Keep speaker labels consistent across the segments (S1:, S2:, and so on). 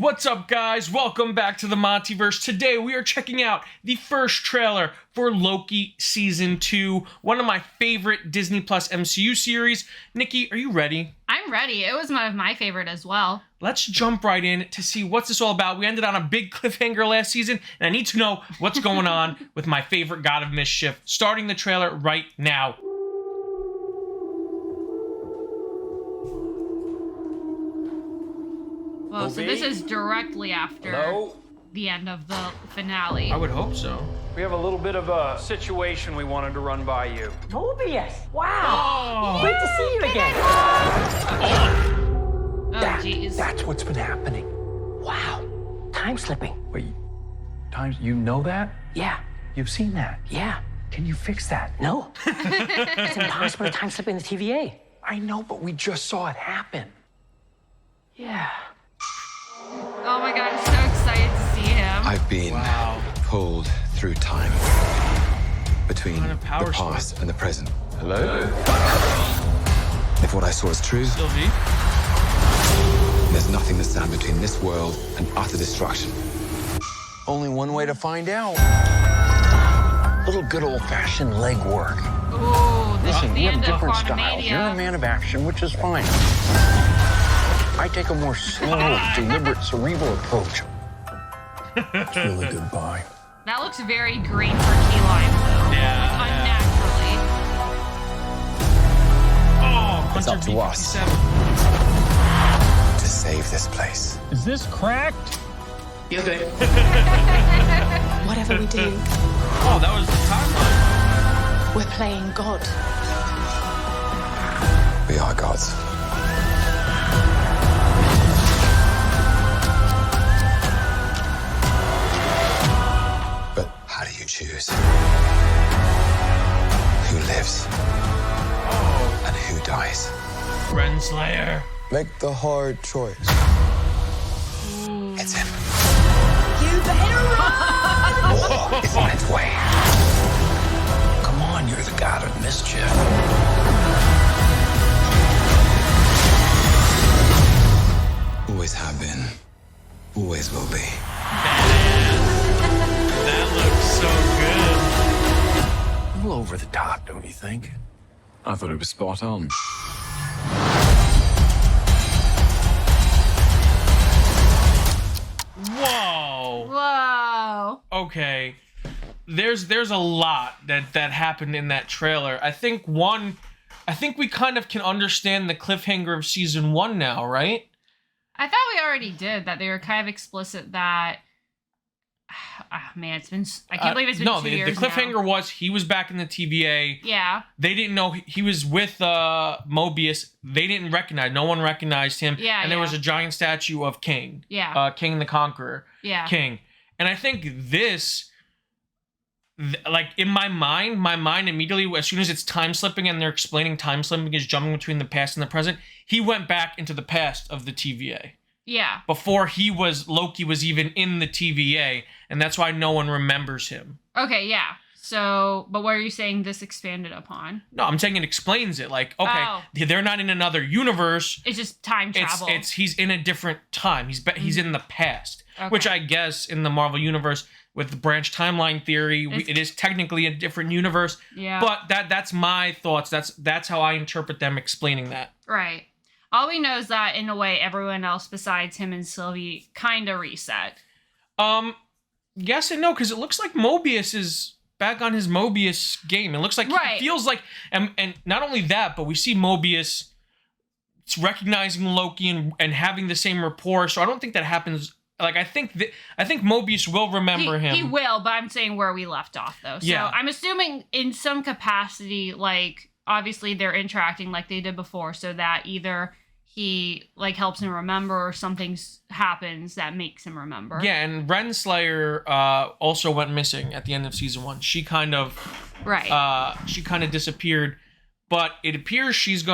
S1: What's up, guys? Welcome back to the MontyVerse. Today we are checking out the first trailer for Loki Season 2, one of my favorite Disney Plus MCU series. Nikki, are you ready?
S2: I'm ready. It was one of my favorite as well.
S1: Let's jump right in to see what's this all about. We ended on a big cliffhanger last season, and I need to know what's going on with my favorite God of Mischief. Starting the trailer right now.
S2: Well, so this is directly after the end of the finale.
S1: I would hope so.
S3: We have a little bit of a situation we wanted to run by you.
S4: Mobius! Wow!
S1: Oh.
S4: Great to see you again!
S2: Oh, jeez.
S5: That's what's been happening.
S4: Wow. Time slipping.
S5: Wait, you know that?
S4: Yeah.
S5: You've seen that?
S4: Yeah.
S5: Can you fix that?
S4: No. It's impossible to time slip in the TVA.
S5: I know, but we just saw it happen.
S4: Yeah.
S2: Oh my god, I'm so excited to see him.
S6: I've been pulled through time between the past and the present. Hello? If what I saw is true,
S1: Sylvie?
S6: there's nothing to stand between this world and utter destruction.
S5: Only one way to find out. Little good old-fashioned legwork.
S2: Ooh, this is
S5: Listen,
S2: the
S5: we have
S2: end of
S5: different styles. You're a
S2: Quantumania.
S5: man of action, which is fine. I take a more slow, deliberate, cerebral approach. It's really goodbye.
S2: That looks very green for key lime, though.
S1: Yeah.
S2: Like, unnaturally.
S1: Oh,
S6: It's up to us.
S1: B57.
S6: To save this place.
S7: Is this cracked?
S8: Whatever we do,
S1: Oh, that was the timeline.
S8: we're playing God.
S6: We are gods. But how do you choose? Who lives? And who dies?
S1: Renslayer.
S6: Make the hard choice. It's him.
S8: You better run!
S5: War is on its way. Come on, you're the God of Mischief.
S6: Always have been. Always will be.
S1: That looks so good.
S5: A little over the top, don't you think?
S6: I thought it was spot on.
S1: Whoa.
S2: Whoa.
S1: Okay. There's a lot that happened in that trailer. I think we kind of can understand the cliffhanger of season 1 now, right?
S2: I thought we already did that. They were kind of explicit that. Man, it's been. I can't believe it's been 2 years.
S1: The cliffhanger was he was back in the TVA.
S2: Yeah.
S1: They didn't know he was with Mobius. They didn't recognize. No one recognized him.
S2: Yeah.
S1: And there was a giant statue of King.
S2: Yeah.
S1: Kang the Conqueror.
S2: Yeah.
S1: King. And I think this, like in my mind immediately, as soon as it's time slipping and they're explaining time slipping is jumping between the past and the present, he went back into the past of the TVA.
S2: Yeah.
S1: Before Loki was even in the TVA, and that's why no one remembers him.
S2: Okay, yeah. So, but what are you saying this expanded upon?
S1: No, I'm saying it explains it. Like, okay, they're not in another universe.
S2: It's just time travel.
S1: He's in a different time. He's in the past, which I guess in the Marvel universe with the branch timeline theory, it is technically a different universe.
S2: Yeah.
S1: But that's my thoughts. That's how I interpret them explaining that.
S2: Right. All we know is that, in a way, everyone else besides him and Sylvie kind of reset.
S1: Yes and no, because it looks like Mobius is back on his Mobius game. It looks like it feels like, and not only that, but we see Mobius recognizing Loki and having the same rapport. So I don't think that happens. Like I think Mobius will remember him.
S2: He will, but I'm saying where we left off though. So
S1: yeah.
S2: I'm assuming in some capacity, like obviously they're interacting like they did before, so that either he like helps him remember or something happens that makes him remember.
S1: Yeah, and Renslayer also went missing at the end of season 1. She kind of disappeared, but it appears she's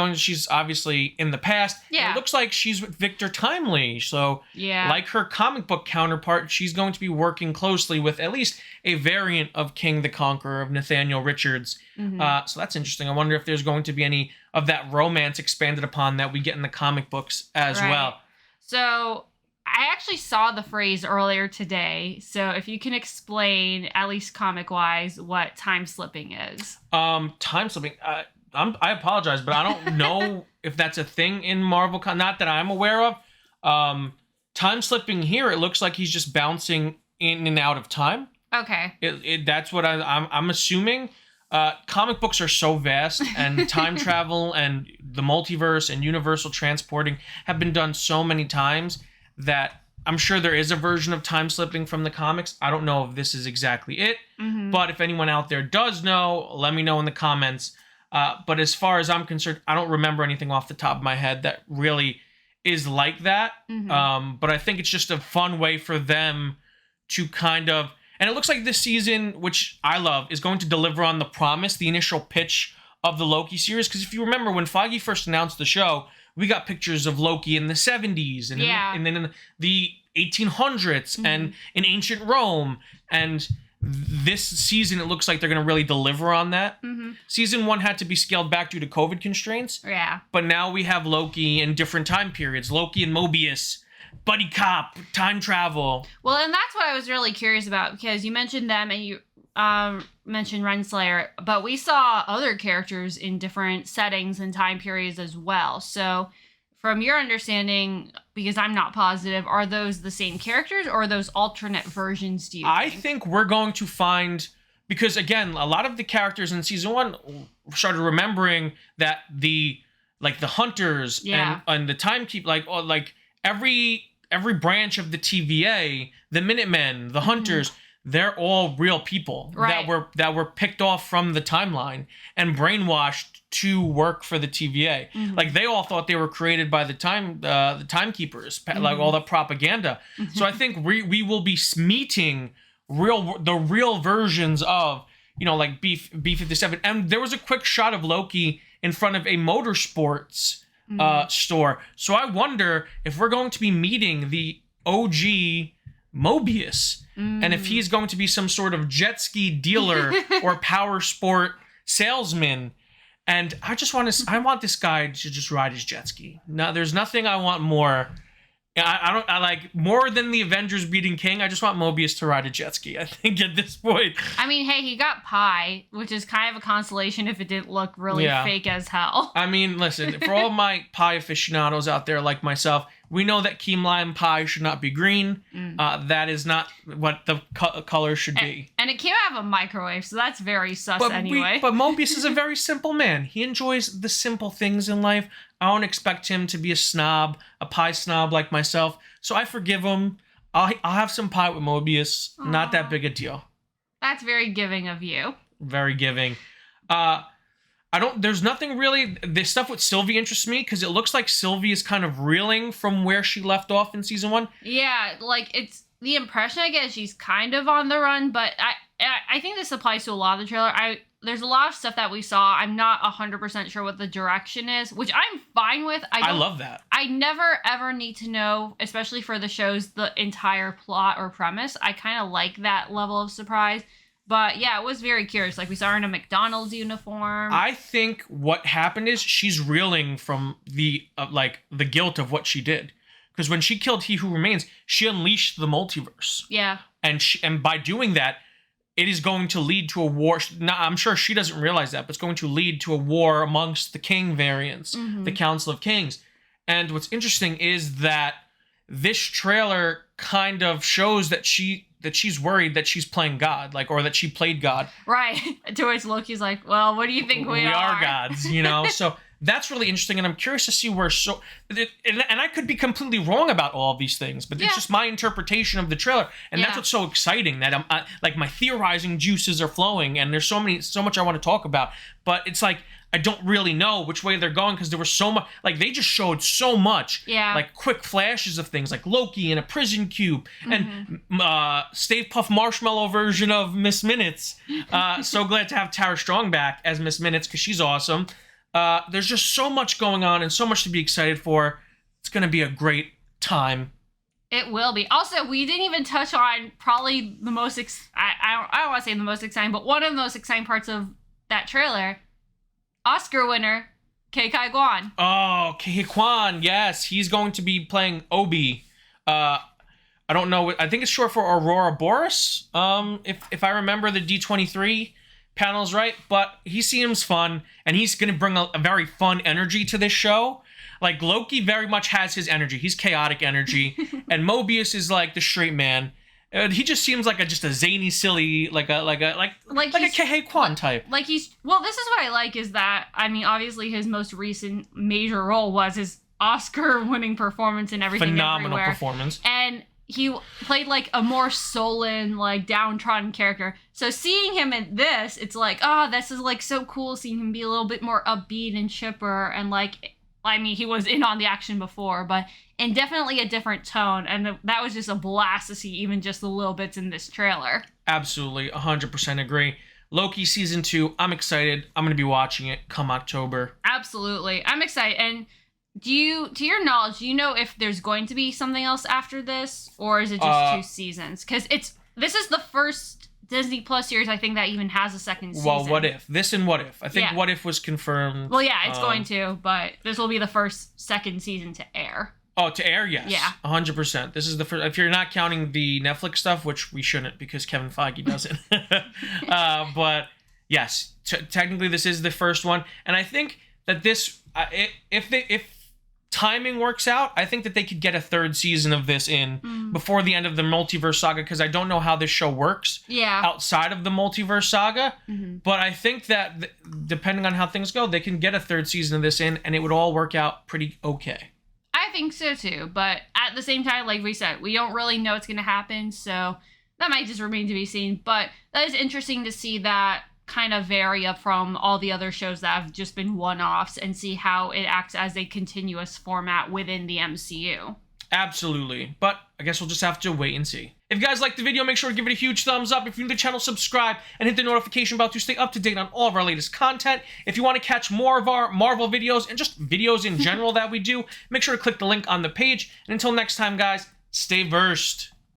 S1: obviously in the past.
S2: Yeah.
S1: It looks like she's with Victor Timely. So
S2: yeah,
S1: like her comic book counterpart, she's going to be working closely with at least a variant of Kang the Conqueror of Nathaniel Richards.
S2: Mm-hmm.
S1: So that's interesting. I wonder if there's going to be any of that romance expanded upon that we get in the comic books as well.
S2: So I actually saw the phrase earlier today, so if you can explain, at least comic-wise, what time slipping is.
S1: Time slipping. I apologize, but I don't know if that's a thing in Marvel. Not that I'm aware of. Time slipping here, it looks like he's just bouncing in and out of time.
S2: Okay.
S1: That's what I'm assuming. Comic books are so vast, and time travel and the multiverse and universal transporting have been done so many times that I'm sure there is a version of time slipping from the comics. I don't know if this is exactly it, but if anyone out there does know, let me know in the comments. But as far as I'm concerned, I don't remember anything off the top of my head that really is like that. But I think it's just a fun way for them to kind of, and it looks like this season, which I love, is going to deliver on the promise, the initial pitch of the Loki series. Because if you remember, when Feige first announced the show, we got pictures of Loki in the 70s and, and then in the 1800s and in ancient Rome. And this season, it looks like they're going to really deliver on that. Season 1 had to be scaled back due to COVID constraints.
S2: Yeah.
S1: But now we have Loki in different time periods. Loki and Mobius, buddy cop, time travel.
S2: Well, and that's what I was really curious about, because you mentioned them and you mentioned Renslayer, but we saw other characters in different settings and time periods as well. So from your understanding, because I'm not positive, are those the same characters or are those alternate versions, do you think?
S1: I think we're going to find, because again, a lot of the characters in season 1 started remembering that the hunters and the timekeep, every branch of the TVA, the Minutemen, the Hunters, they're all real people that were picked off from the timeline and brainwashed to work for the TVA. Like they all thought they were created by the timekeepers, like all the propaganda. So I think we will be meeting the real versions of, like B-57. And there was a quick shot of Loki in front of a motorsports store. So I wonder if we're going to be meeting the OG Mobius and if he's going to be some sort of jet ski dealer or power sport salesman. And I want this guy to just ride his jet ski. Now, there's nothing I want more. I like more than the Avengers beating King. I just want Mobius to ride a jet ski, I think, at this point.
S2: I mean, hey, he got pie, which is kind of a consolation if it didn't look really fake as hell.
S1: I mean, listen, for all my pie aficionados out there like myself, we know that key lime pie should not be green. That is not what the color should be.
S2: And it came out of a microwave, so that's very sus anyway.
S1: But Mobius is a very simple man. He enjoys the simple things in life. I don't expect him to be a snob, a pie snob like myself. So I forgive him. I'll have some pie with Mobius. Aww. Not that big a deal.
S2: That's very giving of you.
S1: Very giving. There's nothing really, this stuff with Sylvie interests me because it looks like Sylvie is kind of reeling from where she left off in season 1.
S2: Yeah, like it's the impression I get she's kind of on the run, but I think this applies to a lot of the trailer. There's a lot of stuff that we saw. I'm not 100% sure what the direction is, which I'm fine with. I
S1: love that.
S2: I never ever need to know, especially for the shows, the entire plot or premise. I kind of like that level of surprise. But yeah, it was very curious. Like we saw her in a McDonald's uniform.
S1: I think what happened is she's reeling from the guilt of what she did. Because when she killed He Who Remains, she unleashed the multiverse. Yeah. And by doing that, it is going to lead to a war. Now, I'm sure she doesn't realize that, but it's going to lead to a war amongst the King variants, the Council of Kings. And what's interesting is that this trailer kind of shows that she's worried that she's playing God, or that she played God.
S2: Right. To which Loki's like, well, what do you think we are?
S1: We are gods, So that's really interesting, and I'm curious to see where and I could be completely wrong about all of these things, but it's just my interpretation of the trailer, and that's what's so exciting, that I'm my theorizing juices are flowing, and there's so much I want to talk about, but it's like I don't really know which way they're going because there was so much. They just showed so much. Yeah. Quick flashes of things like Loki in a prison cube and Stave Puft Marshmallow version of Miss Minutes. So glad to have Tara Strong back as Miss Minutes because she's awesome. There's just so much going on and so much to be excited for. It's going to be a great time.
S2: It will be. Also, we didn't even touch on probably the most I don't want to say the most exciting, but one of the most exciting parts of that trailer. Oscar winner, Ke Kai Kwan.
S1: Oh, Ke Kwan, yes. He's going to be playing Obi I don't know. I think it's short for Aurora Boreas. If I remember the D23 panels right, but he seems fun, and he's gonna bring a very fun energy to this show. Like Loki very much has his energy. He's chaotic energy, and Mobius is like the straight man. He just seems like just a zany, silly, like a Kehei Kwan type.
S2: Like this is what I like is that, I mean, obviously his most recent major role was his Oscar-winning performance in Everything
S1: Phenomenal
S2: Everywhere.
S1: Performance.
S2: And he played like a more sullen, like downtrodden character. So seeing him in this, it's like, oh, this is like so cool seeing him be a little bit more upbeat and chipper, and like, I mean, he was in on the action before, but in definitely a different tone. And that was just a blast to see even just the little bits in this trailer.
S1: Absolutely, 100% agree. Loki season 2, I'm excited. I'm going to be watching it come October.
S2: Absolutely. I'm excited. And to your knowledge, do you know if there's going to be something else after this, or is it just 2 seasons? Because this is the first Disney Plus series I think that even has a second season.
S1: Well, What If? This and What If? I think What If was confirmed.
S2: Well, yeah, it's going to, but this will be the second season to air.
S1: Oh, to air, yes.
S2: Yeah.
S1: 100%. This is the first. If you're not counting the Netflix stuff, which we shouldn't because Kevin Feige doesn't. But yes, technically this is the first one, and I think that this, if timing works out, I think that they could get a 3rd season of this in before the end of the multiverse saga, because I don't know how this show works outside of the multiverse saga. But I think that depending on how things go, they can get a 3rd season of this in, and it would all work out pretty okay.
S2: I think so too, but at the same time, like we said, we don't really know what's going to happen, so that might just remain to be seen. But that is interesting to see that kind of vary up from all the other shows that have just been one-offs, and see how it acts as a continuous format within the MCU.
S1: Absolutely. But I guess we'll just have to wait and see. If you guys liked the video, make sure to give it a huge thumbs up. If you're new to the channel, subscribe and hit the notification bell to stay up to date on all of our latest content. If you want to catch more of our Marvel videos and just videos in general that we do, make sure to click the link on the page. And until next time, guys, stay versed.